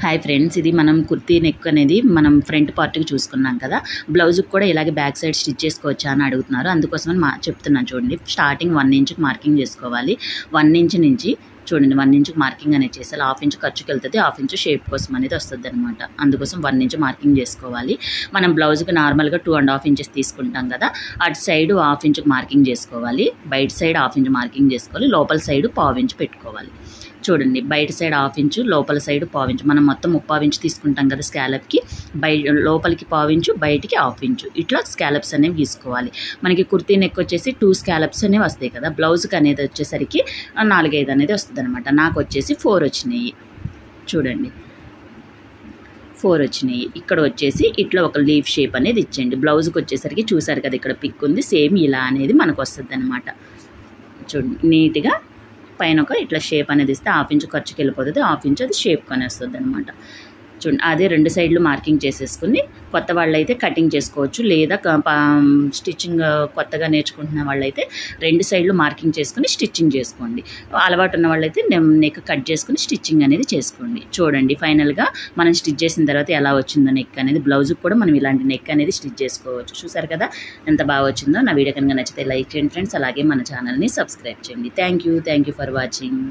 Hi friends, ఇది మనం kurti neck అనేది మనం ఫ్రంట్ పార్ట్కి చూసుకున్నాం కదా. బ్లౌజ్కి కూడా ఇలాగే బ్యాక్ సైడ్ స్టిచ్ చేసుకోవచ్చా అని అడుగుతున్నారు. అందుకోసమని చెప్తున్నాను చూడండి. స్టార్టింగ్ 1 ఇంచ్కి మార్కింగ్ చేసుకోవాలి. 1 ఇంచ్ నుంచి చూడండి 1 ఇంచ్కి మార్కింగ్ అనేది చేయాలి. 1/2 ఇంచ్ ఖర్చుకి వెళ్తుంది, 1/2 ఇంచ్ షేప్ కోసం అనేది వస్తుంది అనమాట. అందుకోసం 1 ఇంచ్ మార్కింగ్ చేసుకోవాలి. మనం బ్లౌజ్కి నార్మల్గా 2.5 ఇంచెస్ తీసుకుంటాం కదా, అటు సైడ్ 1/2 ఇంచ్కి మార్కింగ్ చేసుకోవాలి. బయట సైడ్ 1/2 ఇంచ్ మార్కింగ్ చేసుకోవాలి. లోపల సైడ్ 1/4 ఇంచ్ పెట్టుకోవాలి. చూడండి, బయట సైడ్ 1/2 ఇంచు, లోపల సైడ్ 1/4 ఇంచు. మనం మొత్తం 3/4 ఇంచు తీసుకుంటాం కదా స్కాలప్కి. లోపలికి 1/4 ఇంచు, బయటికి 1/2 ఇంచు. ఇట్లా స్కాలప్స్ అనేవి గీసుకోవాలి. మనకి కుర్తీ నెక్ వచ్చేసి 2 స్కాలప్స్ అనేవి వస్తాయి కదా. బ్లౌజ్కి అనేది వచ్చేసరికి 4-5 అనేది వస్తుంది అనమాట. నాకు వచ్చేసి 4 వచ్చినాయి. చూడండి, 4 వచ్చినాయి. ఇక్కడ వచ్చేసి ఇట్లా ఒక లీఫ్ షేప్ అనేది ఇచ్చేయండి. బ్లౌజ్కి వచ్చేసరికి చూసారు కదా, ఇక్కడ పిక్ ఉంది, సేమ్ ఇలా అనేది మనకు వస్తుంది అనమాట. చూడండి, నీట్గా పైన ఒక ఇట్లా షేప్ అనేది ఇస్తే 1/2 ఇంచ్ ఖర్చుకి వెళ్ళిపోతుంది, 1/2 ఇంచ్ అది షేప్ కొని వస్తుంది అనమాట. చూడండి, అదే 2 సైడ్లు మార్కింగ్ చేసేసుకుని కొత్త వాళ్ళైతే కటింగ్ చేసుకోవచ్చు, లేదా స్టిచ్చింగ్ కొత్తగా నేర్చుకుంటున్న వాళ్ళైతే 2 సైడ్లు మార్కింగ్ చేసుకుని స్టిచ్చింగ్ చేసుకోండి. అలవాటు ఉన్న వాళ్ళైతే నెక్ కట్ చేసుకుని స్టిచ్చింగ్ అనేది చేసుకోండి. చూడండి, ఫైనల్గా మనం స్టిచ్ చేసిన తర్వాత ఎలా వచ్చిందో నెక్ అనేది. బ్లౌజ్కి కూడా మనం ఇలాంటి నెక్ అనేది స్టిచ్ చేసుకోవచ్చు. చూసారు కదా ఎంత బాగా వచ్చిందో. నా వీడియో కనుక నచ్చితే లైక్ చేయండి ఫ్రెండ్స్, అలాగే మన ఛానల్ని సబ్స్క్రైబ్ చేయండి. Thank you for watching.